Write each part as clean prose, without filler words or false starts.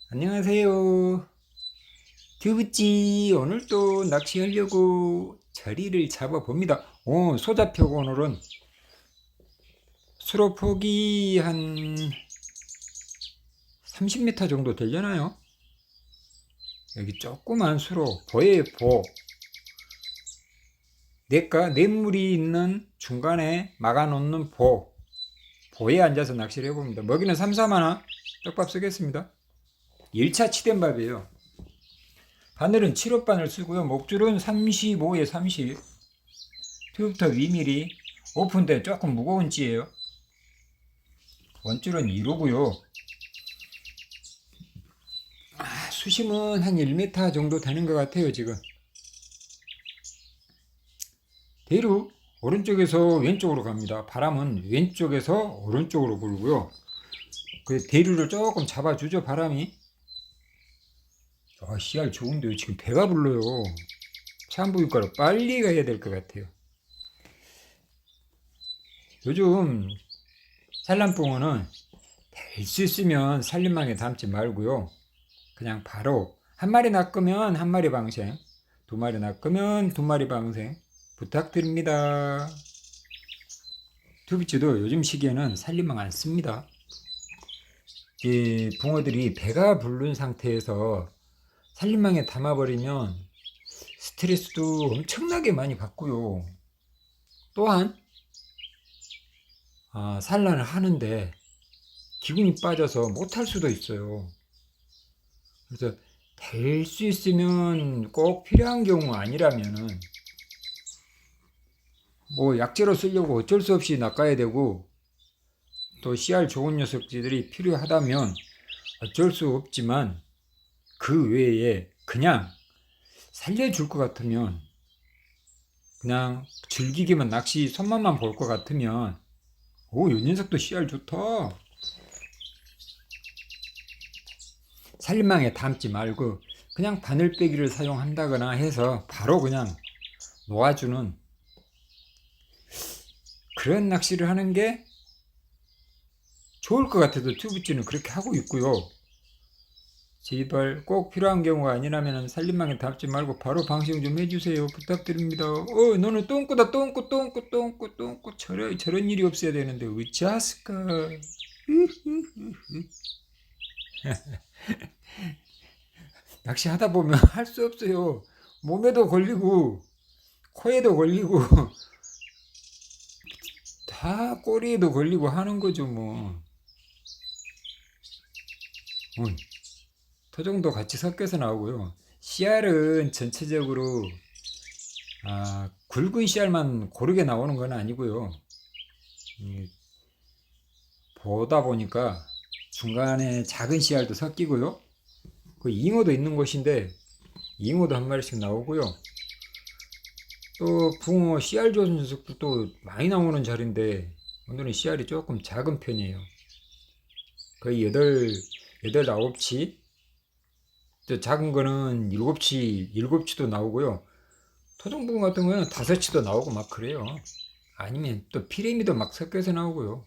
안녕하세요. 두부찌 오늘도 낚시하려고 자리를 잡아봅니다. 소잡표고 오늘은 수로 폭이 한 30m 정도 되려나요? 여기 조그만 수로 보에 보 냇물이 있는 중간에 막아놓는 보에 앉아서 낚시를 해봅니다. 먹이는 삼삼하나 떡밥 쓰겠습니다. 1차 치댄밥이에요. 바늘은 7호 바늘 쓰고요. 목줄은 35에 30. 튜브부터 위밀이 오픈된 조금 무거운 찌예요. 원줄은 2호고요. 수심은 한 1m 정도 되는 것 같아요. 지금 대류 오른쪽에서 왼쪽으로 갑니다. 바람은 왼쪽에서 오른쪽으로 불고요. 그 대류를 조금 잡아주죠. 바람이. 씨알 좋은데요. 지금 배가 불러요. 산부인과로 빨리 가야 될 것 같아요. 요즘 산란붕어는 될 수 있으면 산림망에 담지 말고요. 그냥 바로 한 마리 낚으면 한 마리 방생, 두 마리 낚으면 두 마리 방생 부탁드립니다. 두비치도 요즘 시기에는 산림망 안 씁니다. 이 붕어들이 배가 부른 상태에서 산림망에 담아버리면 스트레스도 엄청나게 많이 받고요. 또한 산란을 하는데 기분이 빠져서 못할 수도 있어요. 그래서 될 수 있으면 꼭 필요한 경우 아니라면은 뭐 약재로 쓰려고 어쩔 수 없이 낚아야 되고, 또 씨알 좋은 녀석들이 필요하다면 어쩔 수 없지만 그 외에 그냥 살려줄 것 같으면, 그냥 즐기기만 낚시 손맛만 볼 것 같으면 이 녀석도 씨알 좋다. 살림망에 담지 말고 그냥 바늘빼기를 사용한다거나 해서 바로 그냥 놓아주는 그런 낚시를 하는 게 좋을 것 같아서 튜브찌는 그렇게 하고 있고요. 제발 꼭 필요한 경우가 아니라면 살림망에 담지 말고 바로 방생 좀 해주세요. 부탁드립니다. 너는 똥꾸다. 똥꾸. 저런 일이 없어야 되는데 어찌하스까. 낚시하다 보면 할 수 없어요. 몸에도 걸리고 코에도 걸리고 다 꼬리에도 걸리고 하는 거죠 뭐. 토종도 같이 섞여서 나오고요. 씨알은 전체적으로 굵은 씨알만 고르게 나오는 건 아니고요. 보다 보니까 중간에 작은 씨알도 섞이고요. 그 잉어도 있는 곳인데 잉어도 한 마리씩 나오고요. 또 붕어 씨알 좋은 녀석도 또 많이 나오는 자리인데 오늘은 씨알이 조금 작은 편이에요. 거의 9치. 또 작은 거는 7치도 나오고요. 토종붕어 같은 거는 5치도 나오고 막 그래요. 아니면 또 피레미도 막 섞여서 나오고요.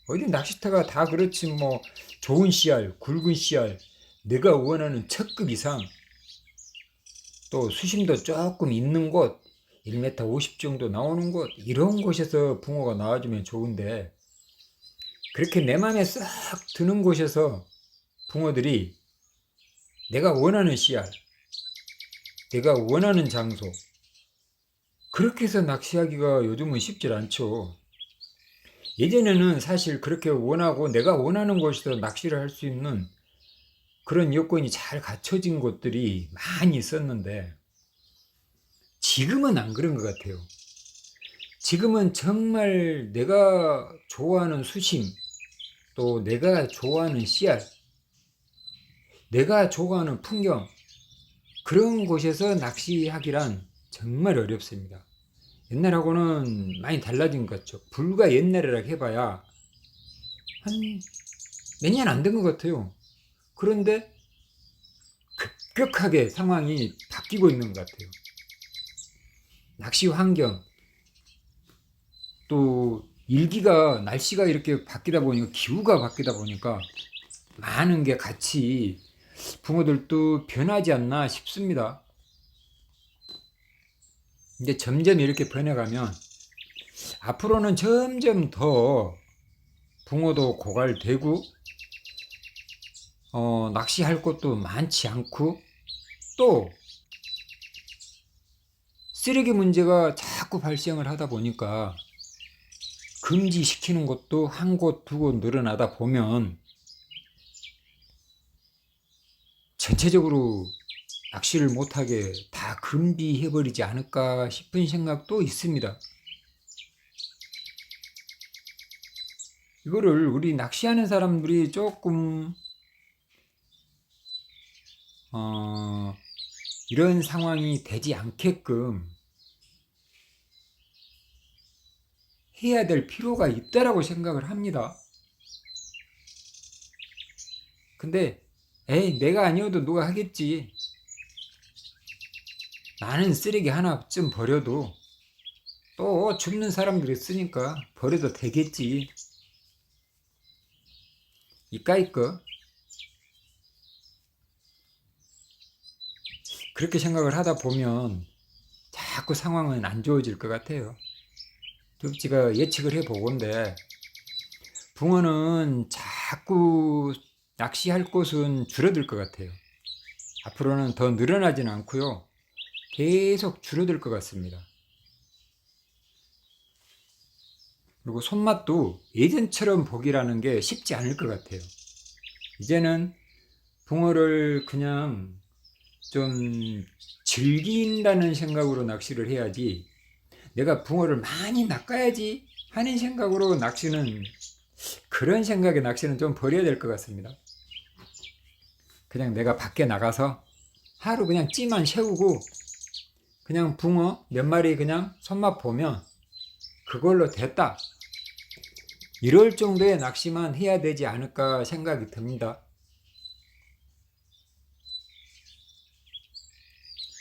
어디 낚시터가 다 그렇지 뭐. 좋은 씨알, 굵은 씨알, 내가 원하는 척급 이상, 또 수심도 조금 있는 곳, 1m 50 정도 나오는 곳, 이런 곳에서 붕어가 나와주면 좋은데, 그렇게 내 맘에 싹 드는 곳에서 붕어들이 내가 원하는 씨알, 내가 원하는 장소, 그렇게 해서 낚시하기가 요즘은 쉽질 않죠. 예전에는 사실 그렇게 원하고 내가 원하는 곳에서 낚시를 할 수 있는 그런 여건이 잘 갖춰진 곳들이 많이 있었는데 지금은 안 그런 것 같아요. 지금은 정말 내가 좋아하는 수심, 또 내가 좋아하는 씨알, 내가 좋아하는 풍경, 그런 곳에서 낚시하기란 정말 어렵습니다. 옛날하고는 많이 달라진 것 같죠. 불과 옛날이라 해봐야 한 몇 년 안 된 것 같아요. 그런데 급격하게 상황이 바뀌고 있는 것 같아요. 낚시 환경, 또 날씨가 이렇게 바뀌다 보니까, 기후가 바뀌다 보니까 많은 게 같이 붕어들도 변하지 않나 싶습니다. 이제 점점 이렇게 변해가면 앞으로는 점점 더 붕어도 고갈되고 낚시할 곳도 많지 않고 또 쓰레기 문제가 자꾸 발생을 하다 보니까 금지시키는 것도 한 곳 두 곳 늘어나다 보면 전체적으로 낚시를 못하게 다 금지해버리지 않을까 싶은 생각도 있습니다. 이거를 우리 낚시하는 사람들이 조금 이런 상황이 되지 않게끔 해야 될 필요가 있다라고 생각을 합니다. 근데 내가 아니어도 누가 하겠지. 나는 쓰레기 하나쯤 버려도 또 줍는 사람들이 있으니까 버려도 되겠지. 이까이 거. 그렇게 생각을 하다 보면 자꾸 상황은 안 좋아질 것 같아요. 제가 예측을 해보건데 붕어는 자꾸 낚시할 곳은 줄어들 것 같아요. 앞으로는 더 늘어나지는 않고요. 계속 줄어들 것 같습니다. 그리고 손맛도 예전처럼 보기라는 게 쉽지 않을 것 같아요. 이제는 붕어를 그냥 좀 즐긴다는 생각으로 낚시를 해야지, 내가 붕어를 많이 낚아야지 하는 생각으로 낚시는, 그런 생각의 낚시는 좀 버려야 될 것 같습니다. 그냥 내가 밖에 나가서 하루 그냥 찌만 세우고 그냥 붕어 몇 마리 그냥 손맛 보면 그걸로 됐다, 이럴 정도의 낚시만 해야 되지 않을까 생각이 듭니다.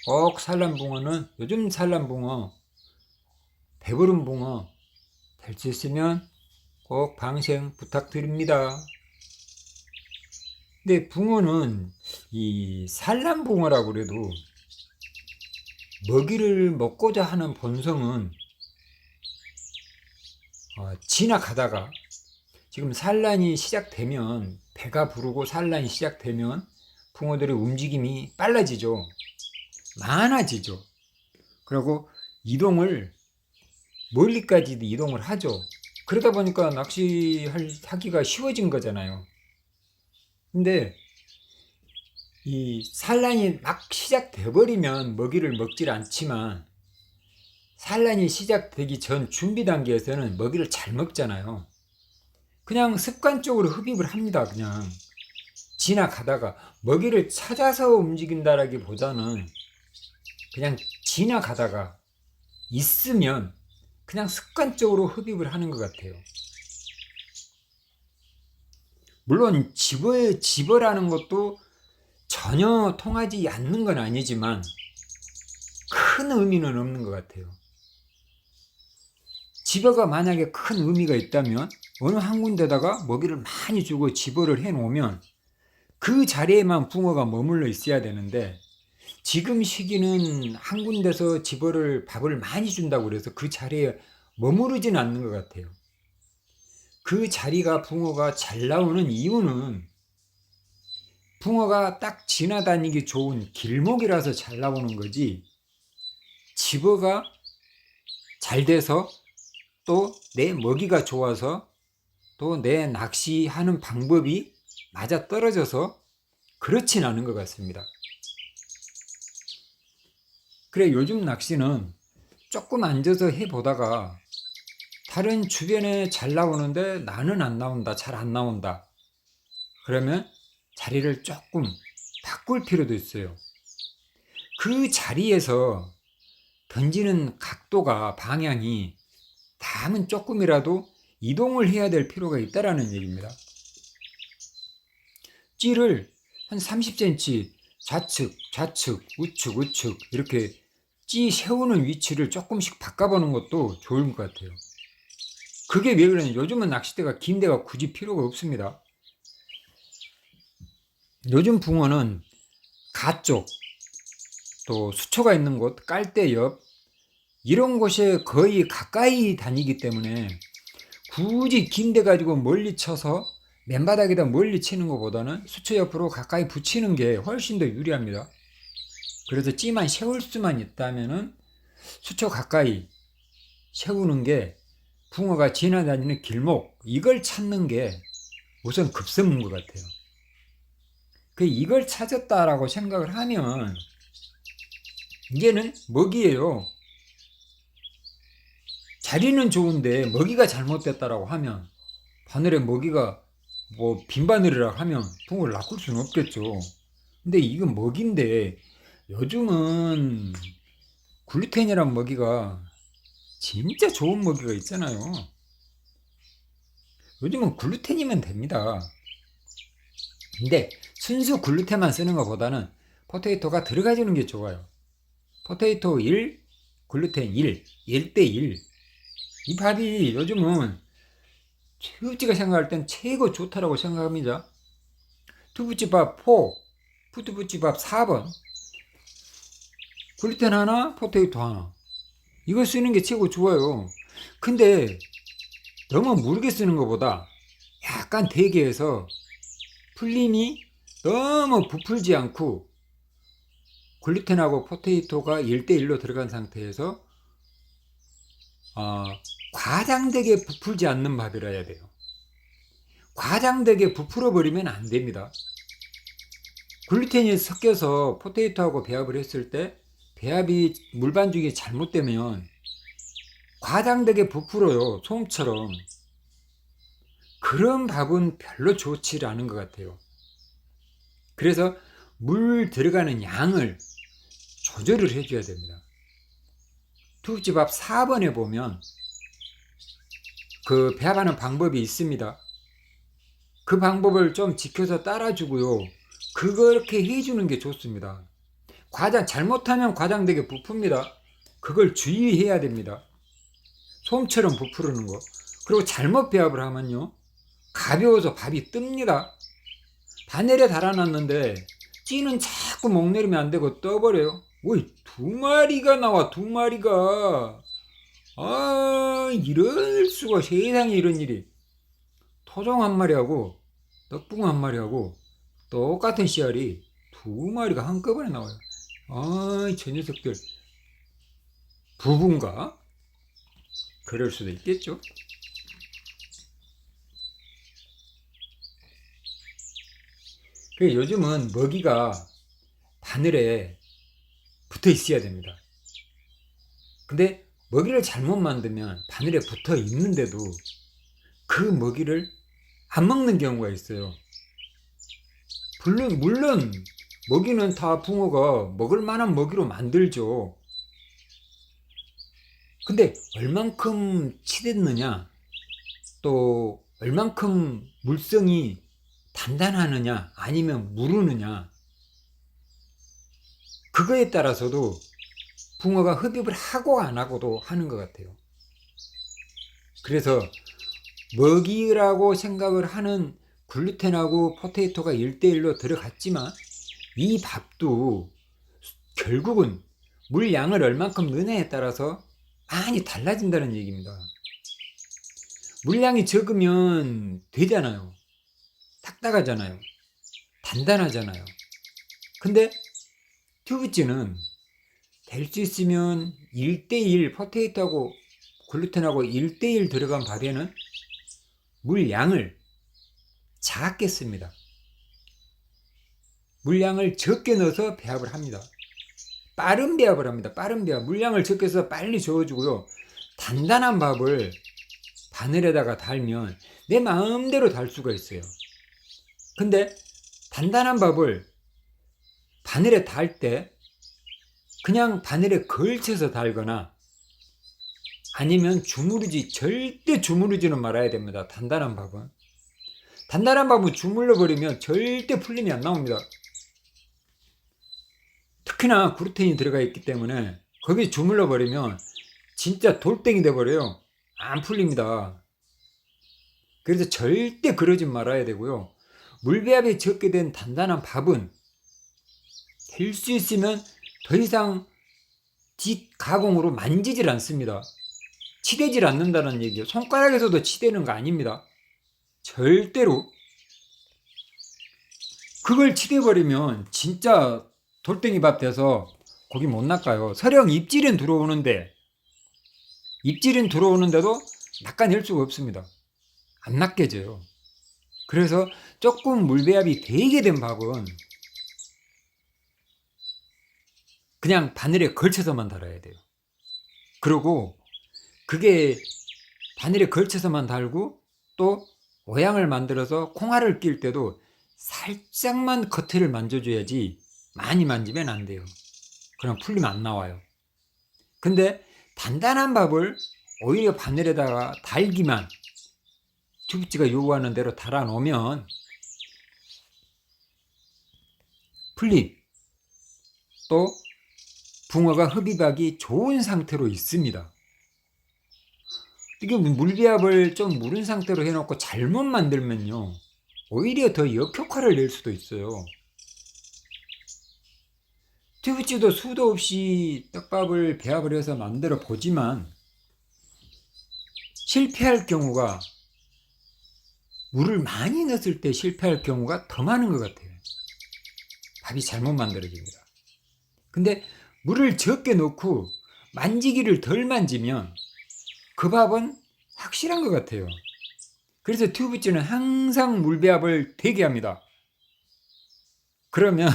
꼭 산란붕어는, 요즘 산란붕어, 배부른 붕어 될 수 있으면 꼭 방생 부탁드립니다. 근데 붕어는 이 산란붕어라고 그래도 먹이를 먹고자 하는 본성은 지나가다가, 지금 산란이 시작되면, 배가 부르고 산란이 시작되면 붕어들의 움직임이 빨라지죠. 많아지죠. 그리고 이동을 멀리까지도 이동을 하죠. 그러다 보니까 낚시하기가 쉬워진 거잖아요. 근데 이 산란이 막 시작돼 버리면 먹이를 먹질 않지만, 산란이 시작되기 전 준비 단계에서는 먹이를 잘 먹잖아요. 그냥 습관적으로 흡입을 합니다. 그냥 지나가다가 먹이를 찾아서 움직인다라기보다는 그냥 지나가다가 있으면 그냥 습관적으로 흡입을 하는 것 같아요. 물론 집어라는 것도 전혀 통하지 않는 건 아니지만 큰 의미는 없는 것 같아요. 집어가 만약에 큰 의미가 있다면 어느 한 군데다가 먹이를 많이 주고 집어를 해 놓으면 그 자리에만 붕어가 머물러 있어야 되는데, 지금 시기는 한 군데서 밥을 많이 준다고 그래서 그 자리에 머무르진 않는 것 같아요. 그 자리가 붕어가 잘 나오는 이유는 붕어가 딱 지나다니기 좋은 길목이라서 잘 나오는 거지, 집어가 잘 돼서 또 내 먹이가 좋아서 또 내 낚시하는 방법이 맞아 떨어져서 그렇진 않은 것 같습니다. 그래, 요즘 낚시는 조금 앉아서 해보다가 다른 주변에 잘 나오는데 나는 안 나온다, 잘 안 나온다, 그러면 자리를 조금 바꿀 필요도 있어요. 그 자리에서 던지는 각도가, 방향이 다음은 조금이라도 이동을 해야 될 필요가 있다라는 얘기입니다. 찌를 한 30cm 좌측 우측 이렇게 찌 세우는 위치를 조금씩 바꿔보는 것도 좋은 것 같아요. 그게 왜 그러냐, 요즘은 낚싯대가 긴 데가 굳이 필요가 없습니다. 요즘 붕어는 가쪽, 또 수초가 있는 곳, 깔대 옆 이런 곳에 거의 가까이 다니기 때문에 굳이 긴 데 가지고 멀리 쳐서 맨바닥에다 멀리 치는 것보다는 수초 옆으로 가까이 붙이는 게 훨씬 더 유리합니다. 그래서 찌만 세울 수만 있다면은 수초 가까이 세우는 게 붕어가 지나다니는 길목 이걸 찾는 게 우선 급선무인 것 같아요. 이걸 찾았다라고 생각을 하면 이제는 먹이에요. 자리는 좋은데 먹이가 잘못됐다라고 하면 바늘에 먹이가 뭐 빈바늘이라 하면 붕어를 낚을 수는 없겠죠. 근데 이건 먹인데 요즘은 글루텐이란 먹이가 진짜 좋은 먹이가 있잖아요. 요즘은 글루텐이면 됩니다. 근데 순수 글루텐만 쓰는 것보다는 포테이토가 들어가주는 게 좋아요. 포테이토 1, 글루텐 1, 1대1. 이 밥이 요즘은 투부찌가 생각할 땐 최고 좋다라고 생각합니다. 투부찌밥 4, 푸드부찌밥 4번, 글루텐 하나, 포테이토 하나. 이거 쓰는 게 최고 좋아요. 근데 너무 무르게 쓰는 것보다 약간 대개해서 풀림이 너무 부풀지 않고 글루텐하고 포테이토가 1대1로 들어간 상태에서 과장되게 부풀지 않는 밥이라 해야 돼요. 과장되게 부풀어 버리면 안 됩니다. 글루텐이 섞여서 포테이토하고 배합을 했을 때 배합이 물 반죽이 잘못되면 과장되게 부풀어요. 솜처럼. 그런 밥은 별로 좋지 않은 것 같아요. 그래서 물 들어가는 양을 조절을 해줘야 됩니다. 투부찌밥 4번에 보면 그 배합하는 방법이 있습니다. 그 방법을 좀 지켜서 따라주고요. 그렇게 해주는 게 좋습니다. 잘못하면 과장되게 부풉니다. 그걸 주의해야 됩니다. 솜처럼 부풀는 거. 그리고 잘못 배합을 하면요. 가벼워서 밥이 뜹니다. 바늘에 달아놨는데 찌는 자꾸 목 내리면 안 되고 떠버려요. 오이, 2마리가 나와, 2마리가. 이럴 수가. 세상에 이런 일이. 토종 한 마리하고 떡붕어 한 마리하고 똑같은 씨알이 2마리가 한꺼번에 나와요. 저 녀석들 부부인가? 그럴 수도 있겠죠. 요즘은 먹이가 바늘에 붙어 있어야 됩니다. 근데 먹이를 잘못 만들면 바늘에 붙어 있는데도 그 먹이를 안 먹는 경우가 있어요. 물론 먹이는 다 붕어가 먹을 만한 먹이로 만들죠. 근데 얼만큼 치댔느냐, 또 얼만큼 물성이 단단하느냐 아니면 무르느냐, 그거에 따라서도 붕어가 흡입을 하고 안 하고도 하는 것 같아요. 그래서 먹이라고 생각을 하는 글루텐하고 포테이토가 1대1로 들어갔지만 이 밥도 결국은 물 양을 얼만큼 넣느냐에 따라서 많이 달라진다는 얘기입니다. 물량이 적으면 되잖아요. 딱딱하잖아요. 단단하잖아요. 근데 튜브찌는 될 수 있으면 1대1 포테이토하고 글루텐하고 1대1 들어간 밥에는 물량을 작게 씁니다. 물량을 적게 넣어서 배합을 합니다. 빠른 배합을 합니다. 빠른 배합. 물량을 적게 써서 빨리 저어주고요. 단단한 밥을 바늘에다가 달면 내 마음대로 달 수가 있어요. 근데 단단한 밥을 바늘에 달 때 그냥 바늘에 걸쳐서 달거나 아니면 절대 주무르지는 말아야 됩니다. 단단한 밥은 주물러 버리면 절대 풀림이 안 나옵니다. 특히나 글루텐이 들어가 있기 때문에 거기에 주물러 버리면 진짜 돌덩이 돼 버려요. 안 풀립니다. 그래서 절대 그러지 말아야 되고요. 물배합이 적게 된 단단한 밥은 될 수 있으면 더 이상 뒷가공으로 만지질 않습니다. 치대질 않는다는 얘기예요. 손가락에서도 치대는 거 아닙니다. 절대로. 그걸 치대버리면 진짜 돌덩이 밥 돼서 고기 못 낚아요. 설령 입질은 들어오는데도 낚아낼 수가 없습니다. 안 낚여져요. 그래서 조금 물배합이 되게 된 밥은 그냥 바늘에 걸쳐서만 달아야 돼요. 그리고 그게 바늘에 걸쳐서만 달고 또 모양을 만들어서 콩알을 낄 때도 살짝만 겉을 만져줘야지 많이 만지면 안 돼요. 그럼 풀리면 안 나와요. 근데 단단한 밥을 오히려 바늘에다가 달기만 튜브찌가 요구하는 대로 달아 놓으면 풀림, 또 붕어가 흡입하기 좋은 상태로 있습니다. 이게 물배합을 좀 무른 상태로 해놓고 잘못 만들면요, 오히려 더 역효과를 낼 수도 있어요. 튜브찌도 수도 없이 떡밥을 배합을 해서 만들어 보지만 실패할 경우가, 물을 많이 넣었을 때 실패할 경우가 더 많은 것 같아요. 밥이 잘못 만들어집니다. 근데 물을 적게 넣고 만지기를 덜 만지면 그 밥은 확실한 것 같아요. 그래서 튜브찌는 항상 물배합을 되게 합니다. 그러면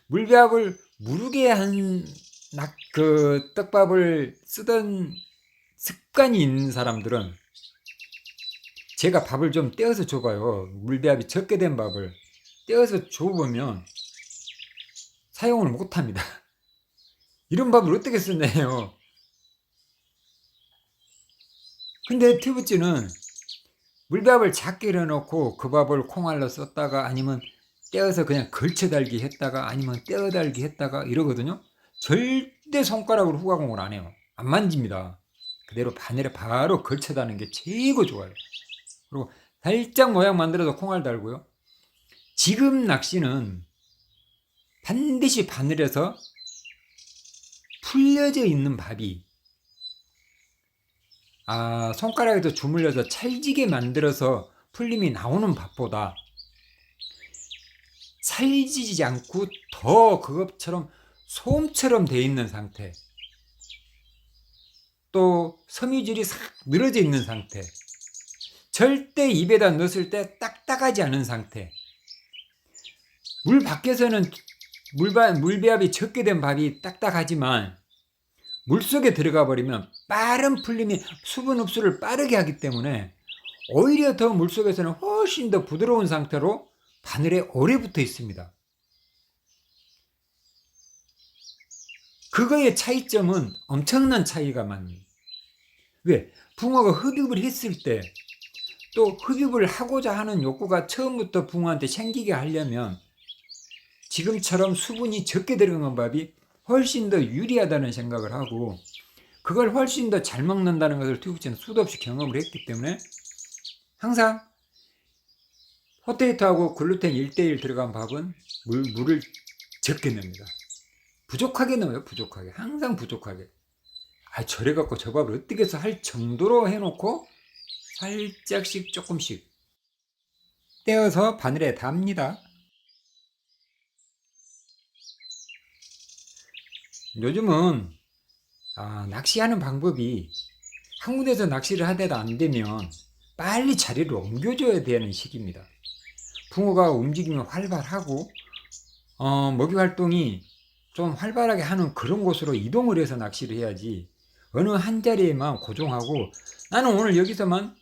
물배합을 무르게 한 그 떡밥을 쓰던 습관이 있는 사람들은 제가 밥을 좀 떼어서 줘봐요. 물배합이 적게 된 밥을 떼어서 줘보면 사용을 못합니다. 이런 밥을 어떻게 쓰네요. 근데 튜브찌는 물밥을 작게 넣어놓고 그 밥을 콩알로 썼다가 아니면 떼어서 그냥 걸쳐달기 했다가 아니면 떼어달기 했다가 이러거든요. 절대 손가락으로 후가공을 안 해요. 안 만집니다. 그대로 바늘에 바로 걸쳐다는 게 최고 좋아요. 그리고 살짝 모양 만들어서 콩알 달고요. 지금 낚시는 반드시 바늘에서 풀려져 있는 밥이 손가락에도 주물려서 찰지게 만들어서 풀림이 나오는 밥보다 찰지지 않고 더 그것처럼 솜처럼 돼 있는 상태, 또 섬유질이 싹 늘어져 있는 상태, 절대 입에다 넣었을 때 딱딱하지 않은 상태, 물 밖에서는 물배합이 적게 된 밥이 딱딱하지만 물속에 들어가 버리면 빠른 풀림이 수분 흡수를 빠르게 하기 때문에 오히려 더 물속에서는 훨씬 더 부드러운 상태로 바늘에 오래 붙어 있습니다. 그거의 차이점은 엄청난 차이가 많습니다. 왜? 붕어가 흡입을 했을 때, 또 흡입을 하고자 하는 욕구가 처음부터 붕어한테 생기게 하려면 지금처럼 수분이 적게 들어간 밥이 훨씬 더 유리하다는 생각을 하고, 그걸 훨씬 더 잘 먹는다는 것을 튜브찌는 수도 없이 경험을 했기 때문에 항상 포테이토하고 글루텐 1:1 들어간 밥은 물을 적게 넣습니다. 부족하게 넣어요. 부족하게. 항상 부족하게. 저래 갖고 저 밥을 어떻게 해서 할 정도로 해놓고 살짝씩 조금씩 떼어서 바늘에 답니다. 요즘은 낚시하는 방법이 한 군데서 낚시를 하다가 안 되면 빨리 자리를 옮겨줘야 되는 시기입니다. 붕어가 움직이면 활발하고 먹이 활동이 좀 활발하게 하는 그런 곳으로 이동을 해서 낚시를 해야지, 어느 한 자리에만 고정하고 나는 오늘 여기서만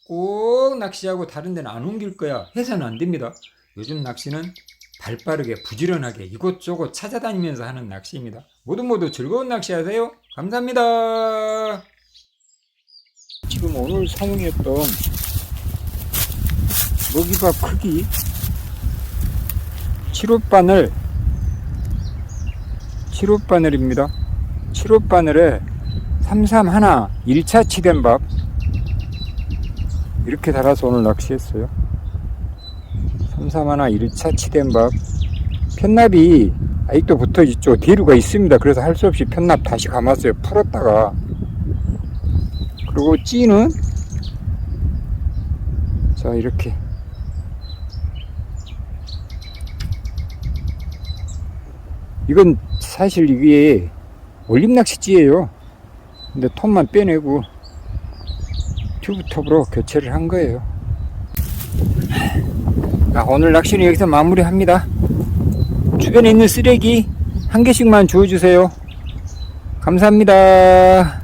꼭 낚시하고 다른 데는 안 옮길 거야 해서는 안 됩니다. 요즘 낚시는 발빠르게 부지런하게 이곳저곳 찾아다니면서 하는 낚시입니다. 모두 즐거운 낚시하세요. 감사합니다. 지금 오늘 사용했던 먹이밥 크기 7호바늘입니다. 7호바늘에 331 1차 치댄 밥 이렇게 달아서 오늘 낚시했어요. 331 1차 치댄밥 편납이 아직도 붙어있죠. 뒤로가 있습니다. 그래서 할 수 없이 편납 다시 감았어요. 풀었다가. 그리고 찌는 자 이렇게 이건 사실 이게 올림낚시찌예요. 근데 톱만 빼내고 튜브톱으로 교체를 한 거예요. 오늘 낚시는 여기서 마무리합니다. 주변에 있는 쓰레기 한 개씩만 주워주세요. 감사합니다.